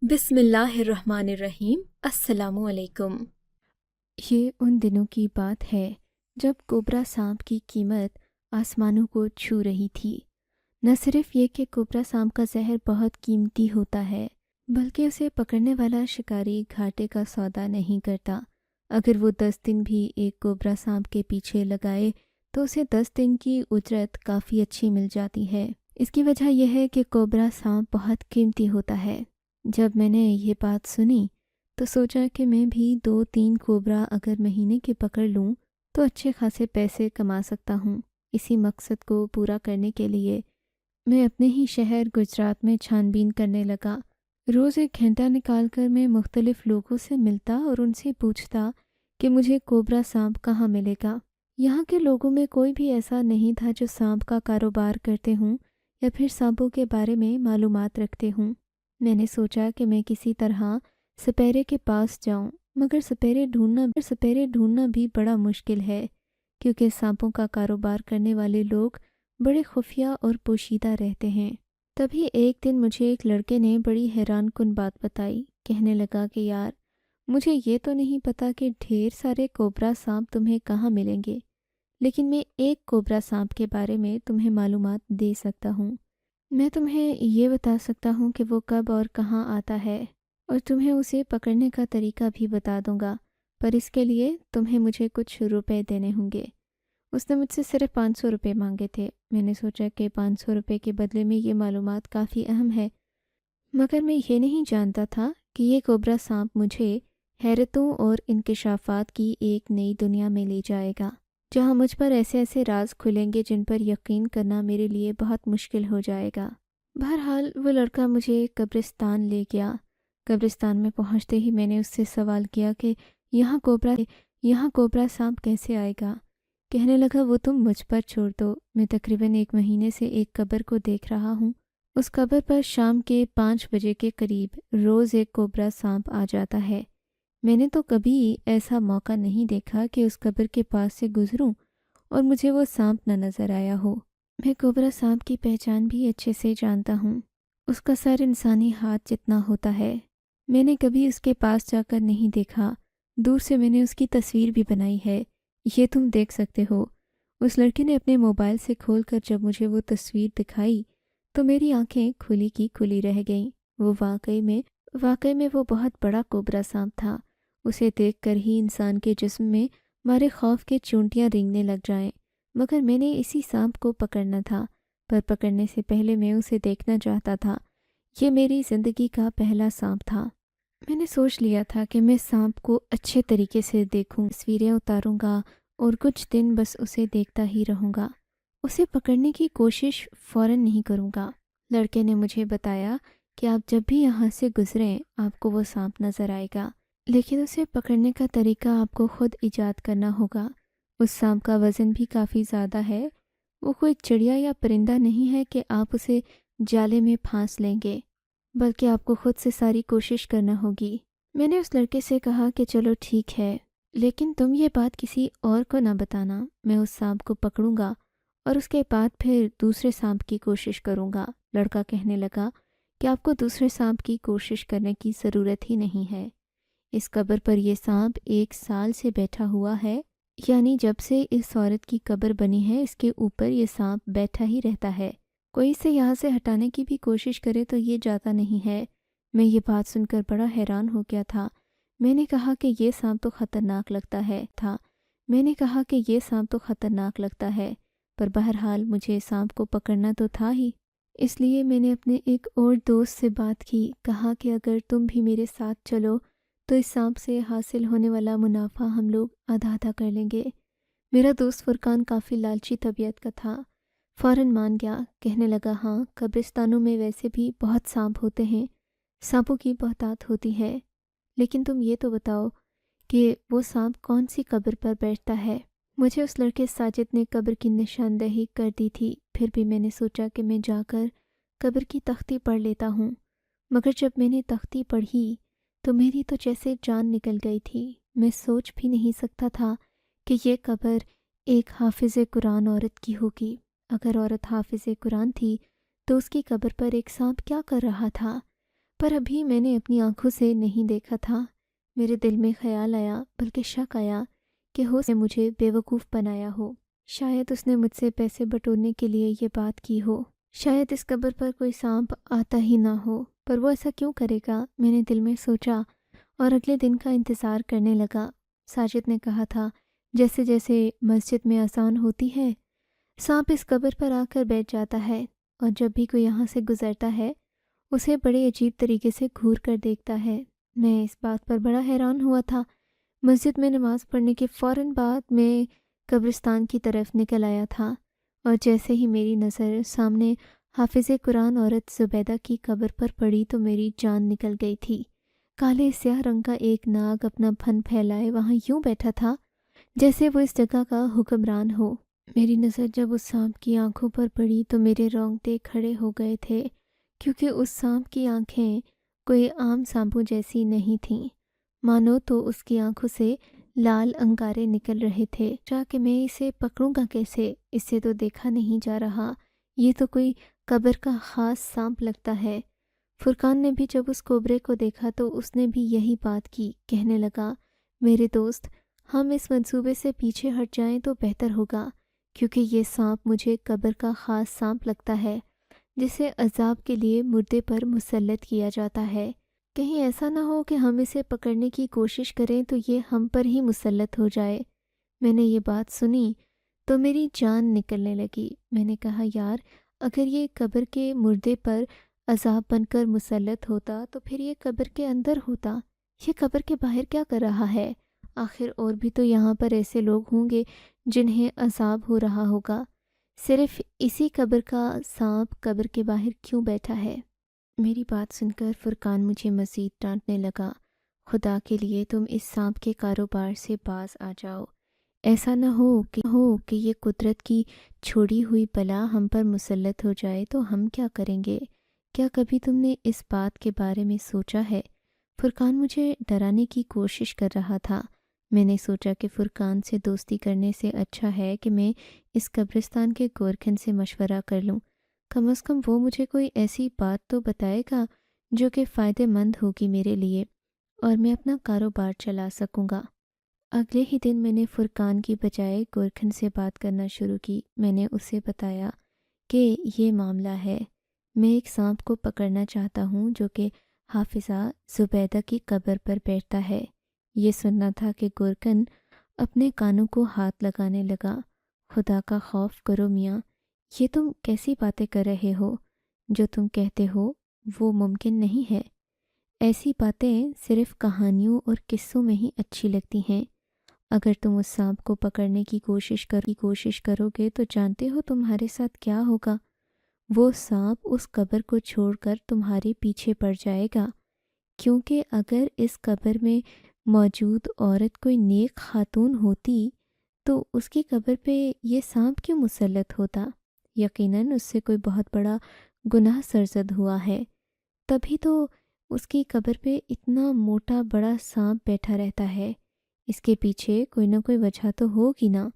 بسم اللہ الرحمن الرحیم۔ السلام علیکم۔ یہ ان دنوں کی بات ہے جب کوبرا سانپ کی قیمت آسمانوں کو چھو رہی تھی۔ نہ صرف یہ کہ کوبرا سانپ کا زہر بہت قیمتی ہوتا ہے، بلکہ اسے پکڑنے والا شکاری گھاٹے کا سودا نہیں کرتا۔ اگر وہ 10 دن بھی ایک کوبرا سانپ کے پیچھے لگائے تو اسے 10 دن کی اجرت کافی اچھی مل جاتی ہے۔ اس کی وجہ یہ ہے کہ کوبرا سانپ بہت قیمتی ہوتا ہے۔ جب میں نے یہ بات سنی تو سوچا کہ میں بھی 2-3 کوبرا اگر مہینے کے پکڑ لوں تو اچھے خاصے پیسے کما سکتا ہوں۔ اسی مقصد کو پورا کرنے کے لیے میں اپنے ہی شہر گجرات میں چھان بین کرنے لگا۔ روز 1 گھنٹہ نکال کر میں مختلف لوگوں سے ملتا اور ان سے پوچھتا کہ مجھے کوبرا سانپ کہاں ملے گا۔ یہاں کے لوگوں میں کوئی بھی ایسا نہیں تھا جو سانپ کا کاروبار کرتے ہوں یا پھر سانپوں کے بارے میں معلومات رکھتے ہوں۔ میں نے سوچا کہ میں کسی طرح سپیرے کے پاس جاؤں، مگر سپیرے ڈھونڈنا بھی بڑا مشکل ہے، کیونکہ سانپوں کا کاروبار کرنے والے لوگ بڑے خفیہ اور پوشیدہ رہتے ہیں۔ تبھی ایک دن مجھے ایک لڑکے نے بڑی حیران کن بات بتائی۔ کہنے لگا کہ یار، مجھے یہ تو نہیں پتا کہ ڈھیر سارے کوبرا سانپ تمہیں کہاں ملیں گے، لیکن میں ایک کوبرا سانپ کے بارے میں تمہیں معلومات دے سکتا ہوں۔ میں تمہیں یہ بتا سکتا ہوں کہ وہ کب اور کہاں آتا ہے، اور تمہیں اسے پکڑنے کا طریقہ بھی بتا دوں گا، پر اس کے لیے تمہیں مجھے کچھ روپے دینے ہوں گے۔ اس نے مجھ سے صرف 500 روپے مانگے تھے۔ میں نے سوچا کہ 500 روپے کے بدلے میں یہ معلومات کافی اہم ہے، مگر میں یہ نہیں جانتا تھا کہ یہ کوبرا سانپ مجھے حیرتوں اور انکشافات کی ایک نئی دنیا میں لے جائے گا، جہاں مجھ پر ایسے ایسے راز کھلیں گے جن پر یقین کرنا میرے لیے بہت مشکل ہو جائے گا۔ بہرحال وہ لڑکا مجھے قبرستان لے گیا۔ قبرستان میں پہنچتے ہی میں نے اس سے سوال کیا کہ یہاں کوبرا سانپ کیسے آئے گا؟ کہنے لگا وہ تم مجھ پر چھوڑ دو، میں تقریباً 1 مہینے سے ایک قبر کو دیکھ رہا ہوں۔ اس قبر پر شام کے 5 بجے کے قریب روز ایک کوبرا سانپ آ جاتا ہے۔ میں نے تو کبھی ایسا موقع نہیں دیکھا کہ اس قبر کے پاس سے گزروں اور مجھے وہ سانپ نہ نظر آیا ہو۔ میں کوبرا سانپ کی پہچان بھی اچھے سے جانتا ہوں۔ اس کا سر انسانی ہاتھ جتنا ہوتا ہے۔ میں نے کبھی اس کے پاس جا کر نہیں دیکھا، دور سے میں نے اس کی تصویر بھی بنائی ہے، یہ تم دیکھ سکتے ہو۔ اس لڑکے نے اپنے موبائل سے کھول کر جب مجھے وہ تصویر دکھائی تو میری آنکھیں کھلی کی کھلی رہ گئیں۔ وہ واقعی میں وہ بہت بڑا کوبرا سانپ تھا۔ اسے دیکھ کر ہی انسان کے جسم میں مارے خوف کے چونٹیاں رینگنے لگ جائیں۔ مگر میں نے اسی سانپ کو پکڑنا تھا، پر پکڑنے سے پہلے میں اسے دیکھنا چاہتا تھا۔ یہ میری زندگی کا پہلا سانپ تھا۔ میں نے سوچ لیا تھا کہ میں سانپ کو اچھے طریقے سے دیکھوں، تصویریں اتاروں گا اور کچھ دن بس اسے دیکھتا ہی رہوں گا۔ اسے پکڑنے کی کوشش فوراً نہیں کروں گا۔ لڑکے نے مجھے بتایا کہ آپ جب بھی یہاں سے گزریں آپ کو وہ سانپ نظر آئے گا، لیکن اسے پکڑنے کا طریقہ آپ کو خود ایجاد کرنا ہوگا۔ اس سانپ کا وزن بھی کافی زیادہ ہے۔ وہ کوئی چڑیا یا پرندہ نہیں ہے کہ آپ اسے جالے میں پھانس لیں گے، بلکہ آپ کو خود سے ساری کوشش کرنا ہوگی۔ میں نے اس لڑکے سے کہا کہ چلو ٹھیک ہے، لیکن تم یہ بات کسی اور کو نہ بتانا۔ میں اس سانپ کو پکڑوں گا اور اس کے بعد پھر دوسرے سانپ کی کوشش کروں گا۔ لڑکا کہنے لگا کہ آپ کو دوسرے سانپ کی کوشش کرنے کی ضرورت ہی نہیں ہے۔ اس قبر پر یہ سانپ 1 سال سے بیٹھا ہوا ہے، یعنی جب سے اس عورت کی قبر بنی ہے اس کے اوپر یہ سانپ بیٹھا ہی رہتا ہے۔ کوئی اسے یہاں سے ہٹانے کی بھی کوشش کرے تو یہ جاتا نہیں ہے۔ میں یہ بات سن کر بڑا حیران ہو گیا تھا۔ میں نے کہا کہ یہ سانپ تو خطرناک لگتا ہے، پر بہرحال مجھے سانپ کو پکڑنا تو تھا ہی۔ اس لیے میں نے اپنے ایک اور دوست سے بات کی، کہا کہ اگر تم بھی میرے ساتھ چلو تو اس سانپ سے حاصل ہونے والا منافع ہم لوگ آدھا آدھا کر لیں گے۔ میرا دوست فرقان کافی لالچی طبیعت کا تھا، فوراً مان گیا۔ کہنے لگا ہاں، قبرستانوں میں ویسے بھی بہت سانپ ہوتے ہیں، سانپوں کی بہتات ہوتی ہے، لیکن تم یہ تو بتاؤ کہ وہ سانپ کون سی قبر پر بیٹھتا ہے؟ مجھے اس لڑکے ساجد نے قبر کی نشاندہی کر دی تھی، پھر بھی میں نے سوچا کہ میں جا کر قبر کی تختی پڑھ لیتا ہوں۔ مگر جب میں نے تختی پڑھی تو میری تو جیسے جان نکل گئی تھی۔ میں سوچ بھی نہیں سکتا تھا کہ یہ قبر ایک حافظ قرآن عورت کی ہوگی۔ اگر عورت حافظ قرآن تھی تو اس کی قبر پر ایک سانپ کیا کر رہا تھا؟ پر ابھی میں نے اپنی آنکھوں سے نہیں دیکھا تھا۔ میرے دل میں خیال آیا، بلکہ شک آیا کہ ہو نے مجھے بیوقوف بنایا ہو۔ شاید اس نے مجھ سے پیسے بٹورنے کے لیے یہ بات کی ہو۔ شاید اس قبر پر کوئی سانپ آتا ہی نہ ہو، پر وہ ایسا کیوں کرے گا، میں نے دل میں سوچا اور اگلے دن کا انتظار کرنے لگا۔ ساجد نے کہا تھا جیسے جیسے مسجد میں اذان ہوتی ہے سانپ اس قبر پر آ کر بیٹھ جاتا ہے، اور جب بھی کوئی یہاں سے گزرتا ہے اسے بڑے عجیب طریقے سے گھور کر دیکھتا ہے۔ میں اس بات پر بڑا حیران ہوا تھا۔ مسجد میں نماز پڑھنے کے فوراً بعد میں قبرستان کی طرف نکل آیا تھا، اور جیسے ہی میری نظر سامنے حافظ قرآن عورت زبیدہ کی قبر پر پڑی تو میری جان نکل گئی تھی۔ کالے سیاہ رنگ کا ایک ناگ اپنا پھن پھیلائے وہاں یوں بیٹھا تھا جیسے وہ اس جگہ کا حکمران ہو۔ میری نظر جب اس سانپ کی آنکھوں پر پڑی تو میرے رونگٹے کھڑے ہو گئے تھے، کیونکہ اس سانپ کی آنکھیں کوئی عام سانپوں جیسی نہیں تھیں، مانو تو اس کی آنکھوں سے لال انگارے نکل رہے تھے۔ چاہ کہ میں اسے پکڑوں گا کیسے، اسے تو دیکھا نہیں جا رہا، یہ تو کوئی قبر کا خاص سانپ لگتا ہے۔ فرقان نے بھی جب اس کوبرے کو دیکھا تو اس نے بھی یہی بات کی، کہنے لگا میرے دوست ہم اس منصوبے سے پیچھے ہٹ جائیں تو بہتر ہوگا، کیونکہ یہ سانپ مجھے قبر کا خاص سانپ لگتا ہے جسے عذاب کے لیے مردے پر مسلط کیا جاتا ہے۔ کہیں ایسا نہ ہو کہ ہم اسے پکڑنے کی کوشش کریں تو یہ ہم پر ہی مسلط ہو جائے۔ میں نے یہ بات سنی تو میری جان نکلنے لگی۔ میں نے کہا یار اگر یہ قبر کے مردے پر عذاب بن کر مسلط ہوتا تو پھر یہ قبر کے اندر ہوتا، یہ قبر کے باہر کیا کر رہا ہے؟ آخر اور بھی تو یہاں پر ایسے لوگ ہوں گے جنہیں عذاب ہو رہا ہوگا، صرف اسی قبر کا سانپ قبر کے باہر کیوں بیٹھا ہے؟ میری بات سن کر فرقان مجھے مزید ڈانٹنے لگا، خدا کے لیے تم اس سانپ کے کاروبار سے باز آ جاؤ، ایسا نہ ہو کہ یہ قدرت کی چھوڑی ہوئی بلا ہم پر مسلط ہو جائے تو ہم کیا کریں گے؟ کیا کبھی تم نے اس بات کے بارے میں سوچا ہے؟ فرقان مجھے ڈرانے کی کوشش کر رہا تھا۔ میں نے سوچا کہ فرقان سے دوستی کرنے سے اچھا ہے کہ میں اس قبرستان کے گورکھن سے مشورہ کر لوں، کم از کم وہ مجھے کوئی ایسی بات تو بتائے گا جو کہ فائدہ مند ہوگی میرے لیے، اور میں اپنا کاروبار چلا سکوں گا۔ اگلے ہی دن میں نے فرقان کی بجائے گورکھن سے بات کرنا شروع کی۔ میں نے اسے بتایا کہ یہ معاملہ ہے، میں ایک سانپ کو پکڑنا چاہتا ہوں جو کہ حافظہ زبیدہ کی قبر پر بیٹھتا ہے۔ یہ سننا تھا کہ گورکھن اپنے کانوں کو ہاتھ لگانے لگا۔ خدا کا خوف کرو میاں، یہ تم کیسی باتیں کر رہے ہو؟ جو تم کہتے ہو وہ ممکن نہیں ہے۔ ایسی باتیں صرف کہانیوں اور قصوں میں ہی اچھی لگتی ہیں۔ اگر تم اس سانپ کو پکڑنے کی کوشش کرو گے تو جانتے ہو تمہارے ساتھ کیا ہوگا؟ وہ سانپ اس قبر کو چھوڑ کر تمہارے پیچھے پڑ جائے گا، کیونکہ اگر اس قبر میں موجود عورت کوئی نیک خاتون ہوتی تو اس کی قبر پہ یہ سانپ کیوں مسلط ہوتا؟ یقیناً اس سے کوئی بہت بڑا گناہ سرزد ہوا ہے، تبھی تو اس کی قبر پہ اتنا موٹا بڑا سانپ بیٹھا رہتا ہے۔ اس کے پیچھے کوئی نہ کوئی وجہ تو ہوگی نا۔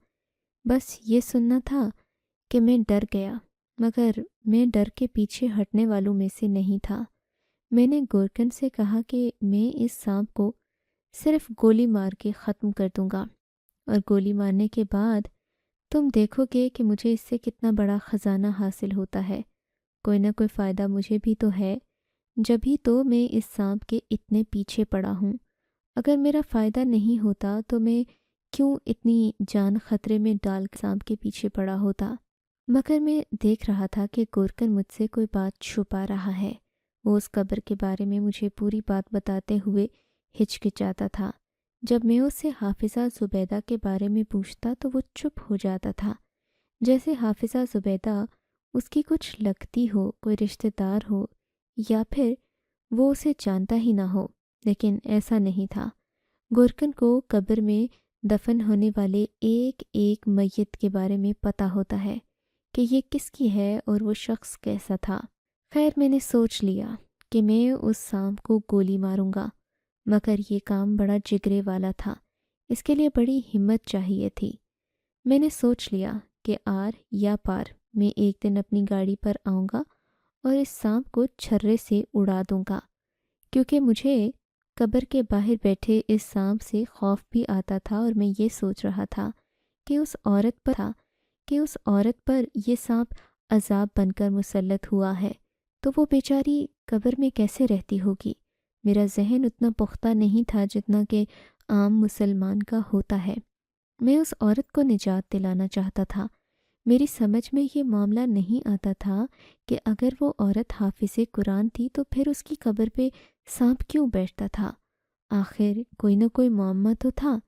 بس یہ سننا تھا کہ میں ڈر گیا، مگر میں ڈر کے پیچھے ہٹنے والوں میں سے نہیں تھا۔ میں نے گورکھن سے کہا کہ میں اس سانپ کو صرف گولی مار کے ختم کر دوں گا، اور گولی مارنے کے بعد تم دیکھو گے کہ مجھے اس سے کتنا بڑا خزانہ حاصل ہوتا ہے۔ کوئی نہ کوئی فائدہ مجھے بھی تو ہے، جبھی تو میں اس سانپ کے اتنے پیچھے پڑا ہوں۔ اگر میرا فائدہ نہیں ہوتا تو میں کیوں اتنی جان خطرے میں ڈال کر سانپ کے پیچھے پڑا ہوتا؟ مگر میں دیکھ رہا تھا کہ گورکھن مجھ سے کوئی بات چھپا رہا ہے۔ وہ اس قبر کے بارے میں مجھے پوری بات بتاتے ہوئے ہچکچاتا تھا۔ جب میں اس سے حافظہ زبیدہ کے بارے میں پوچھتا تو وہ چپ ہو جاتا تھا، جیسے حافظہ زبیدہ اس کی کچھ لگتی ہو، کوئی رشتہ دار ہو، یا پھر وہ اسے جانتا ہی نہ ہو، لیکن ایسا نہیں تھا۔ گورکھن کو قبر میں دفن ہونے والے ایک ایک میت کے بارے میں پتہ ہوتا ہے کہ یہ کس کی ہے اور وہ شخص کیسا تھا۔ خیر میں نے سوچ لیا کہ میں اس سانپ کو گولی ماروں گا، مگر یہ کام بڑا جگرے والا تھا، اس کے لیے بڑی ہمت چاہیے تھی۔ میں نے سوچ لیا کہ آر یا پار میں ایک دن اپنی گاڑی پر آؤں گا اور اس سانپ کو چھرے سے اڑا دوں گا۔ کیونکہ مجھے قبر کے باہر بیٹھے اس سانپ سے خوف بھی آتا تھا، اور میں یہ سوچ رہا تھا کہ اس عورت پر یہ سانپ عذاب بن کر مسلط ہوا ہے تو وہ بیچاری قبر میں کیسے رہتی ہوگی۔ میرا ذہن اتنا پختہ نہیں تھا جتنا کہ عام مسلمان کا ہوتا ہے۔ میں اس عورت کو نجات دلانا چاہتا تھا۔ میری سمجھ میں یہ معاملہ نہیں آتا تھا کہ اگر وہ عورت حافظ قرآن تھی تو پھر اس کی قبر پہ سانپ کیوں بیٹھتا تھا؟ آخر کوئی نہ کوئی معمہ تو تھا۔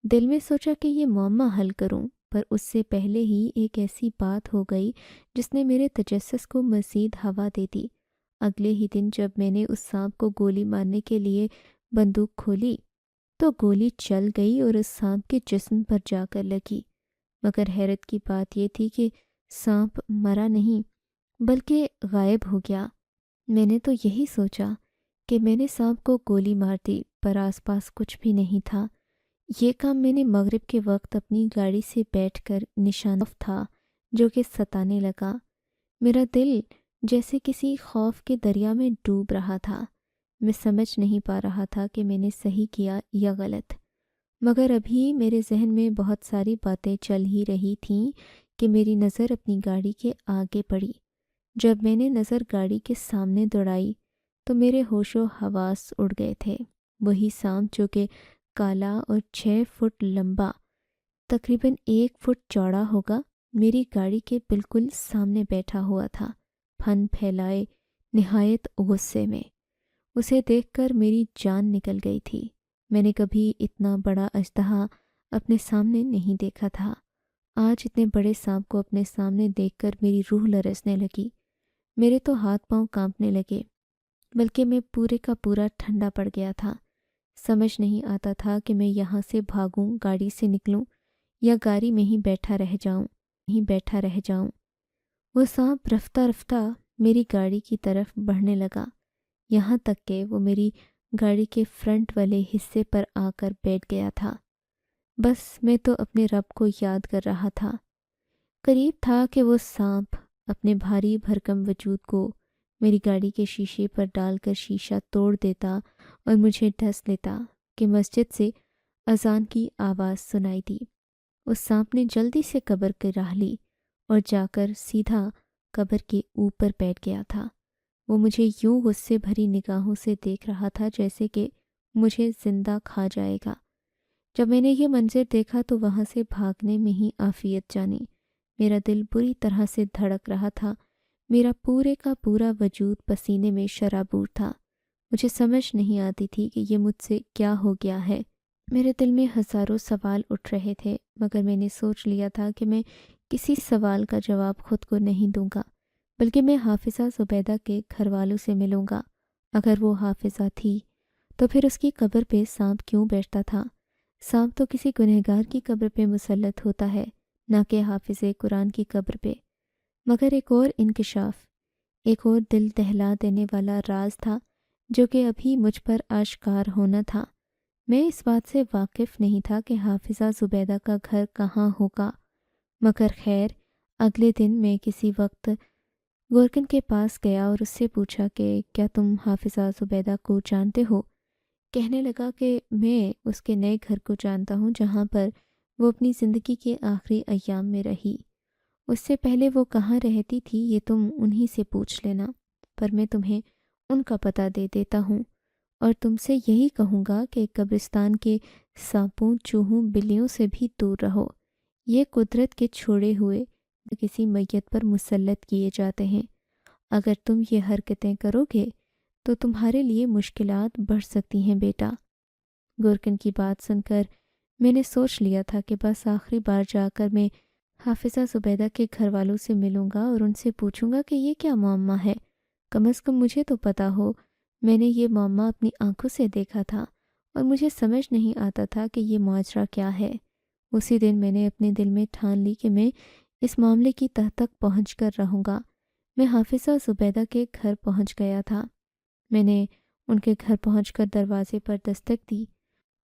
دل میں سوچا کہ یہ معمہ حل کروں، پر اس سے پہلے ہی ایک ایسی بات ہو گئی جس نے میرے تجسس کو مزید ہوا دے دی۔ اگلے ہی دن جب میں نے اس سانپ کو گولی مارنے کے لیے بندوق کھولی تو گولی چل گئی اور اس سانپ کے جسم پر جا کر لگی، مگر حیرت کی بات یہ تھی کہ سانپ مرا نہیں بلکہ غائب ہو گیا۔ میں نے تو یہی سوچا کہ میں نے سانپ کو گولی مار دی، پر آس پاس کچھ بھی نہیں تھا۔ یہ کام میں نے مغرب کے وقت اپنی گاڑی سے بیٹھ کر نشانہ تھا جو کہ ستانے لگا۔ میرا دل جیسے کسی خوف کے دریا میں ڈوب رہا تھا۔ میں سمجھ نہیں پا رہا تھا کہ میں نے صحیح کیا یا غلط، مگر ابھی میرے ذہن میں بہت ساری باتیں چل ہی رہی تھیں کہ میری نظر اپنی گاڑی کے آگے پڑی۔ جب میں نے نظر گاڑی کے سامنے دوڑائی تو میرے ہوش و حواس اڑ گئے تھے۔ وہی سانپ جو کہ کالا اور 6 فٹ لمبا، تقریباً 1 فٹ چوڑا ہوگا، میری گاڑی کے بالکل سامنے بیٹھا ہوا تھا، پھن پھیلائے نہایت غصے میں۔ اسے دیکھ کر میری جان نکل گئی تھی۔ میں نے کبھی اتنا بڑا اژدہا اپنے سامنے نہیں دیکھا تھا۔ آج اتنے بڑے سانپ کو اپنے سامنے دیکھ کر میری روح لرزنے لگی۔ میرے تو ہاتھ پاؤں کانپنے لگے، بلکہ میں پورے کا پورا ٹھنڈا پڑ گیا تھا۔ سمجھ نہیں آتا تھا کہ میں یہاں سے بھاگوں، گاڑی سے نکلوں یا گاڑی میں ہی بیٹھا رہ جاؤں۔ وہ سانپ رفتہ رفتہ میری گاڑی کی طرف بڑھنے لگا، یہاں تک کہ وہ میری گاڑی کے فرنٹ والے حصے پر آ کر بیٹھ گیا تھا۔ بس میں تو اپنے رب کو یاد کر رہا تھا۔ قریب تھا کہ وہ سانپ اپنے بھاری بھرکم وجود کو میری گاڑی کے شیشے پر ڈال کر شیشہ توڑ دیتا اور مجھے ڈس لیتا کہ مسجد سے اذان کی آواز سنائی دی۔ اس سانپ نے جلدی سے قبر کی راہ لی اور جا کر سیدھا قبر کے اوپر بیٹھ گیا تھا۔ وہ مجھے یوں غصے بھری نگاہوں سے دیکھ رہا تھا جیسے کہ مجھے زندہ کھا جائے گا۔ جب میں نے یہ منظر دیکھا تو وہاں سے بھاگنے میں ہی عافیت جانی۔ میرا دل بری طرح سے دھڑک رہا تھا، میرا پورے کا پورا وجود پسینے میں شرابور تھا۔ مجھے سمجھ نہیں آتی تھی کہ یہ مجھ سے کیا ہو گیا ہے۔ میرے دل میں ہزاروں سوال اٹھ رہے تھے، مگر میں نے سوچ لیا تھا کہ میں کسی سوال کا جواب خود کو نہیں دوں گا، بلکہ میں حافظہ زبیدہ کے گھر والوں سے ملوں گا۔ اگر وہ حافظہ تھی تو پھر اس کی قبر پہ سانپ کیوں بیٹھتا تھا؟ سانپ تو کسی گنہگار کی قبر پہ مسلط ہوتا ہے، نہ کہ حافظ قرآن کی قبر پہ۔ مگر ایک اور انکشاف، ایک اور دل دہلا دینے والا راز تھا جو کہ ابھی مجھ پر آشکار ہونا تھا۔ میں اس بات سے واقف نہیں تھا کہ حافظہ زبیدہ کا گھر کہاں ہوگا، مگر خیر، اگلے دن میں کسی وقت گورکن کے پاس گیا اور اس سے پوچھا کہ کیا تم حافظہ زبیدہ کو جانتے ہو؟ کہنے لگا کہ میں اس کے نئے گھر کو جانتا ہوں جہاں پر وہ اپنی زندگی کے آخری ایام میں رہی۔ اس سے پہلے وہ کہاں رہتی تھی یہ تم انہی سے پوچھ لینا، پر میں تمہیں ان کا پتہ دے دیتا ہوں، اور تم سے یہی کہوں گا کہ قبرستان کے سانپوں، چوہوں، بلیوں سے بھی دور رہو۔ یہ قدرت کے چھوڑے ہوئے کسی میت پر مسلط کیے جاتے ہیں۔ اگر تم یہ حرکتیں کرو گے تو تمہارے لیے مشکلات بڑھ سکتی ہیں بیٹا۔ گورکن کی بات سن کر میں نے سوچ لیا تھا کہ بس آخری بار جا کر میں حافظہ زبیدہ کے گھر والوں سے ملوں گا اور ان سے پوچھوں گا کہ یہ کیا معمہ ہے۔ کم از کم مجھے تو پتہ ہو، میں نے یہ معمہ اپنی آنکھوں سے دیکھا تھا اور مجھے سمجھ نہیں آتا تھا کہ یہ ماجرا کیا ہے۔ اسی دن میں نے اپنے دل میں ٹھان لی کہ میں اس معاملے کی تہ تک پہنچ کر رہوں گا۔ میں حافظہ زبیدہ کے گھر پہنچ گیا تھا۔ میں نے ان کے گھر پہنچ کر دروازے پر دستک دی،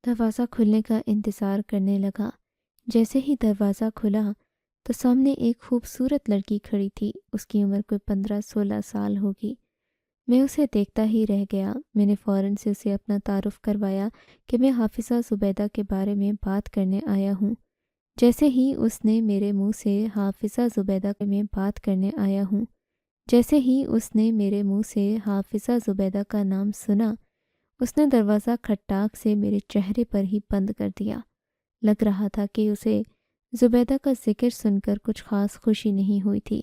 دروازہ کھلنے کا انتظار کرنے لگا۔ جیسے ہی دروازہ کھلا تو سامنے ایک خوبصورت لڑکی کھڑی تھی۔ اس کی عمر کوئی 15-16 سال ہوگی۔ میں اسے دیکھتا ہی رہ گیا۔ میں نے فوراً سے اسے اپنا تعارف کروایا کہ میں حافظہ زبیدہ کے بارے میں بات کرنے آیا ہوں۔ جیسے ہی اس نے میرے منہ سے حافظہ زبیدہ میں بات کرنے آیا ہوں جیسے ہی اس نے میرے منہ سے حافظہ زبیدہ کا نام سنا، اس نے دروازہ کھٹاک سے میرے چہرے پر ہی بند کر دیا۔ لگ رہا تھا کہ اسے زبیدہ کا ذکر سن کر کچھ خاص خوشی نہیں ہوئی تھی۔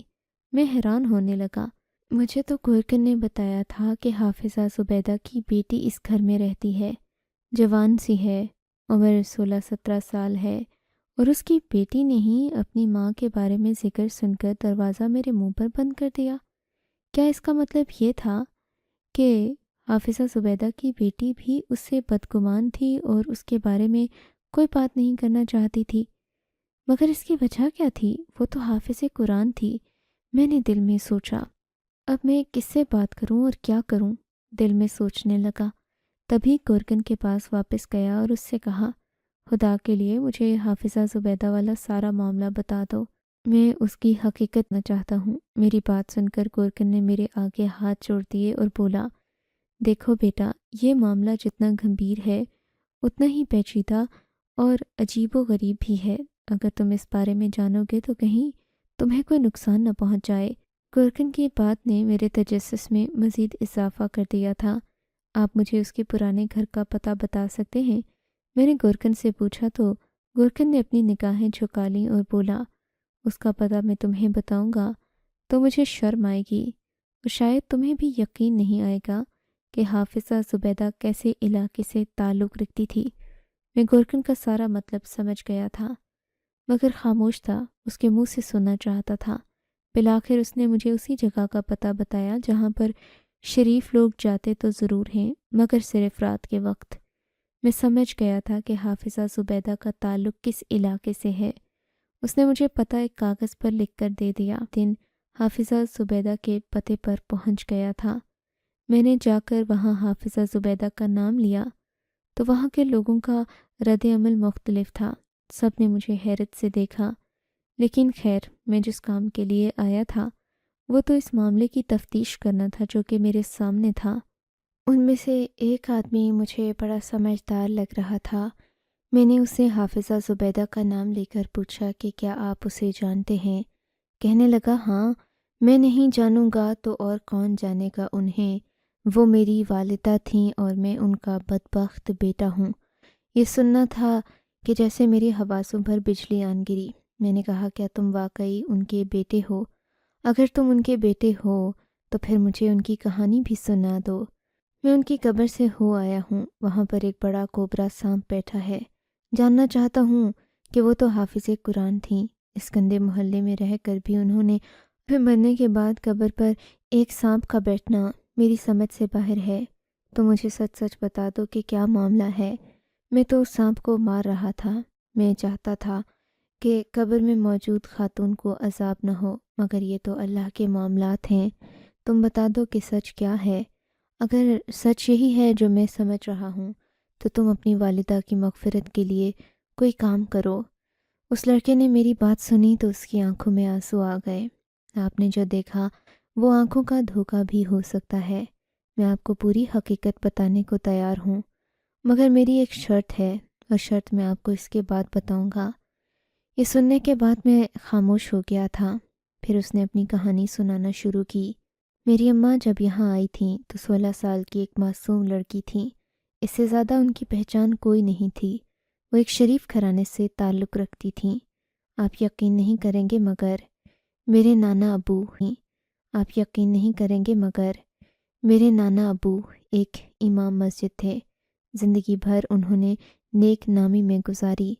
میں حیران ہونے لگا۔ مجھے تو گورکن نے بتایا تھا کہ حافظہ زبیدہ کی بیٹی اس گھر میں رہتی ہے، جوان سی ہے، عمر 16-17 سال ہے، اور اس کی بیٹی نے ہی اپنی ماں کے بارے میں ذکر سن کر دروازہ میرے منہ پر بند کر دیا۔ کیا اس کا مطلب یہ تھا کہ حافظہ زبیدہ کی بیٹی بھی اس سے بدگمان تھی اور اس کے بارے میں کوئی بات نہیں کرنا چاہتی تھی؟ مگر اس کی وجہ کیا تھی؟ وہ تو حافظ قرآن تھی۔ میں نے دل میں سوچا، اب میں کس سے بات کروں اور کیا کروں؟ دل میں سوچنے لگا۔ تبھی گورکن کے پاس واپس گیا اور اس سے کہا، خدا کے لیے مجھے حافظہ زبیدہ والا سارا معاملہ بتا دو، میں اس کی حقیقت نہ چاہتا ہوں۔ میری بات سن کر گورکن نے میرے آگے ہاتھ جوڑ دیے اور بولا، دیکھو بیٹا، یہ معاملہ جتنا گھمبیر ہے اتنا ہی پیچیدہ اور عجیب و غریب بھی ہے۔ اگر تم اس بارے میں جانو گے تو کہیں تمہیں کوئی نقصان نہ پہنچ جائے۔ گورکن کی بات نے میرے تجسس میں مزید اضافہ کر دیا تھا۔ آپ مجھے اس کے پرانے گھر کا پتہ بتا سکتے ہیں؟ میں نے گورکن سے پوچھا تو گورکن نے اپنی نگاہیں جھکا لیں اور بولا، اس کا پتہ میں تمہیں بتاؤں گا تو مجھے شرم آئے گی اور شاید تمہیں بھی یقین نہیں آئے گا کہ حافظہ زبیدہ کیسے علاقے سے تعلق رکھتی تھی۔ میں گورکن کا سارا مطلب سمجھ گیا تھا، مگر خاموش تھا، اس کے منہ سے سننا چاہتا تھا۔ بالآخر اس نے مجھے اسی جگہ کا پتہ بتایا جہاں پر شریف لوگ جاتے تو ضرور ہیں، مگر صرف رات کے وقت۔ میں سمجھ گیا تھا کہ حافظہ زبیدہ کا تعلق کس علاقے سے ہے۔ اس نے مجھے پتہ ایک کاغذ پر لکھ کر دے دیا۔ دن حافظہ زبیدہ کے پتے پر پہنچ گیا تھا۔ میں نے جا کر وہاں حافظہ زبیدہ کا نام لیا تو وہاں کے لوگوں کا رد عمل مختلف تھا۔ سب نے مجھے حیرت سے دیکھا، لیکن خیر، میں جس کام کے لیے آیا تھا وہ تو اس معاملے کی تفتیش کرنا تھا جو کہ میرے سامنے تھا۔ ان میں سے ایک آدمی مجھے بڑا سمجھدار لگ رہا تھا۔ میں نے اسے حافظہ زبیدہ کا نام لے کر پوچھا کہ کیا آپ اسے جانتے ہیں؟ کہنے لگا، ہاں، میں نہیں جانوں گا تو اور کون جانے گا انہیں؟ وہ میری والدہ تھیں اور میں ان کا بدبخت بیٹا ہوں۔ یہ سننا تھا کہ جیسے میرے حواسوں پر بجلی آن گری۔ میں نے کہا، کیا تم واقعی ان کے بیٹے ہو؟ اگر تم ان کے بیٹے ہو تو پھر مجھے ان کی کہانی بھی سنا دو۔ میں ان کی قبر سے ہو آیا ہوں، وہاں پر ایک بڑا کوبرا سانپ بیٹھا ہے۔ جاننا چاہتا ہوں کہ وہ تو حافظ قرآن تھیں۔ اس گندے محلے میں رہ کر بھی انہوں نے پھر مرنے کے بعد قبر پر ایک سانپ کا بیٹھنا میری سمجھ سے باہر ہے۔ تو مجھے سچ سچ بتا دو کہ کیا معاملہ ہے۔ میں تو اس سانپ کو مار رہا تھا۔ میں چاہتا تھا کہ قبر میں موجود خاتون کو عذاب نہ ہو، مگر یہ تو اللہ کے معاملات ہیں۔ تم بتا دو کہ سچ کیا ہے۔ اگر سچ یہی ہے جو میں سمجھ رہا ہوں تو تم اپنی والدہ کی مغفرت کے لیے کوئی کام کرو۔ اس لڑکے نے میری بات سنی تو اس کی آنکھوں میں آنسو آ گئے۔ آپ نے جو دیکھا وہ آنکھوں کا دھوکہ بھی ہو سکتا ہے۔ میں آپ کو پوری حقیقت بتانے کو تیار ہوں، مگر میری ایک شرط ہے، اور شرط میں آپ کو اس کے بعد بتاؤں گا۔ یہ سننے کے بعد میں خاموش ہو گیا تھا۔ پھر اس نے اپنی کہانی سنانا شروع کی۔ میری اماں جب یہاں آئی تھیں تو 16 سال کی ایک معصوم لڑکی تھیں۔ اس سے زیادہ ان کی پہچان کوئی نہیں تھی۔ وہ ایک شریف گھرانے سے تعلق رکھتی تھیں۔ آپ یقین نہیں کریں گے مگر میرے نانا ابو ہیں۔ آپ یقین نہیں کریں گے مگر میرے نانا ابو ایک امام مسجد تھے۔ زندگی بھر انہوں نے نیک نامی میں گزاری،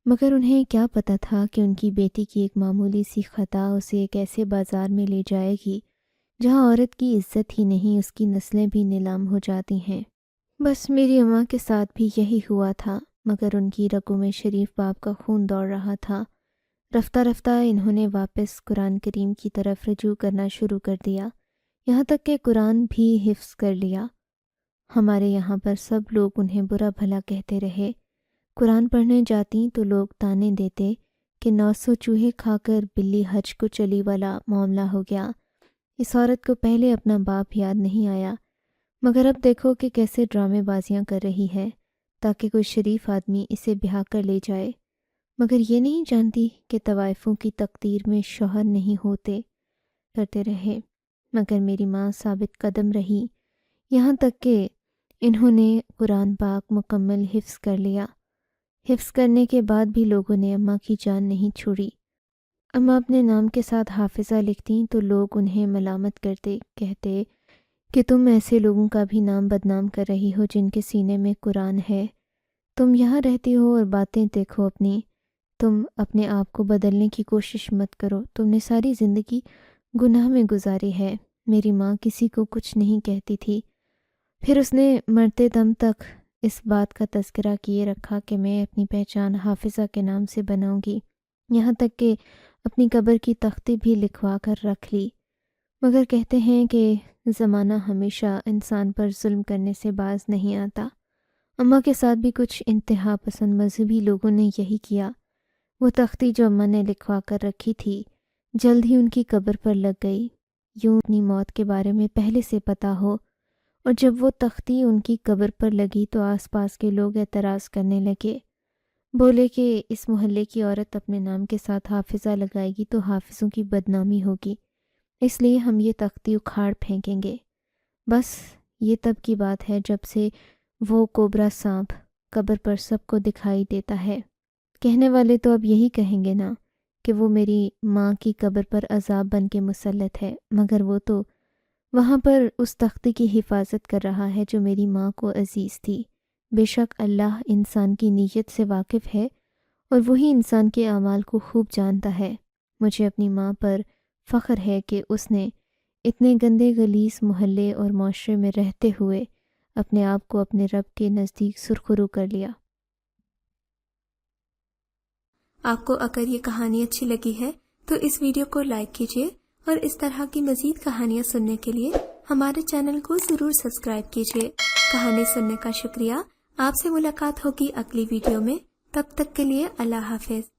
مگر انہیں کیا پتہ تھا کہ ان کی بیٹی کی ایک معمولی سی خطا اسے ایک ایسے بازار میں لے جائے گی جہاں عورت کی عزت ہی نہیں اس کی نسلیں بھی نیلام ہو جاتی ہیں۔ بس میری اماں کے ساتھ بھی یہی ہوا تھا، مگر ان کی رگوں میں شریف باپ کا خون دوڑ رہا تھا۔ رفتہ رفتہ انہوں نے واپس قرآن کریم کی طرف رجوع کرنا شروع کر دیا، یہاں تک کہ قرآن بھی حفظ کر لیا۔ ہمارے یہاں پر سب لوگ انہیں برا بھلا کہتے رہے۔ قرآن پڑھنے جاتی تو لوگ تانے دیتے کہ 900 چوہے کھا کر بلی حج کو چلی والا معاملہ ہو گیا۔ اس عورت کو پہلے اپنا باپ یاد نہیں آیا، مگر اب دیکھو کہ کیسے ڈرامے بازیاں کر رہی ہے تاکہ کوئی شریف آدمی اسے بیاہ کر لے جائے، مگر یہ نہیں جانتی کہ طوائفوں کی تقدیر میں شوہر نہیں ہوتے۔ کرتے رہے، مگر میری ماں ثابت قدم رہی، یہاں تک کہ انہوں نے قرآن پاک مکمل حفظ کر لیا۔ حفظ کرنے کے بعد بھی لوگوں نے اماں کی جان نہیں چھوڑی۔ اماں اپنے نام کے ساتھ حافظہ لکھتیں تو لوگ انہیں ملامت کرتے، کہتے کہ تم ایسے لوگوں کا بھی نام بدنام کر رہی ہو جن کے سینے میں قرآن ہے۔ تم یہاں رہتی ہو اور باتیں دیکھو اپنی، تم اپنے آپ کو بدلنے کی کوشش مت کرو، تم نے ساری زندگی گناہ میں گزاری ہے۔ میری ماں کسی کو کچھ نہیں کہتی تھی، پھر اس نے مرتے دم تک اس بات کا تذکرہ کیے رکھا کہ میں اپنی پہچان حافظہ کے نام سے بناؤں گی، یہاں تک کہ اپنی قبر کی تختی بھی لکھوا کر رکھ لی۔ مگر کہتے ہیں کہ زمانہ ہمیشہ انسان پر ظلم کرنے سے باز نہیں آتا۔ اماں کے ساتھ بھی کچھ انتہا پسند مذہبی لوگوں نے یہی کیا۔ وہ تختی جو اماں نے لکھوا کر رکھی تھی جلد ہی ان کی قبر پر لگ گئی، یوں اپنی موت کے بارے میں پہلے سے پتہ ہو، اور جب وہ تختی ان کی قبر پر لگی تو آس پاس کے لوگ اعتراض کرنے لگے، بولے کہ اس محلے کی عورت اپنے نام کے ساتھ حافظہ لگائے گی تو حافظوں کی بدنامی ہوگی، اس لیے ہم یہ تختی اکھاڑ پھینکیں گے۔ بس یہ تب کی بات ہے جب سے وہ کوبرا سانپ قبر پر سب کو دکھائی دیتا ہے۔ کہنے والے تو اب یہی کہیں گے نا کہ وہ میری ماں کی قبر پر عذاب بن کے مسلط ہے، مگر وہ تو وہاں پر اس تختی کی حفاظت کر رہا ہے جو میری ماں کو عزیز تھی۔ بے شک اللہ انسان کی نیت سے واقف ہے اور وہی انسان کے اعمال کو خوب جانتا ہے۔ مجھے اپنی ماں پر فخر ہے کہ اس نے اتنے گندے غلیظ محلے اور معاشرے میں رہتے ہوئے اپنے آپ کو اپنے رب کے نزدیک سرخرو کر لیا۔ آپ کو اگر یہ کہانی اچھی لگی ہے تو اس ویڈیو کو لائک کیجیے، اور اس طرح کی مزید کہانیاں سننے کے لیے ہمارے چینل کو ضرور سبسکرائب کیجیے۔ کہانی سننے کا شکریہ۔ آپ سے ملاقات ہوگی اگلی ویڈیو میں، تب تک کے لیے اللہ حافظ۔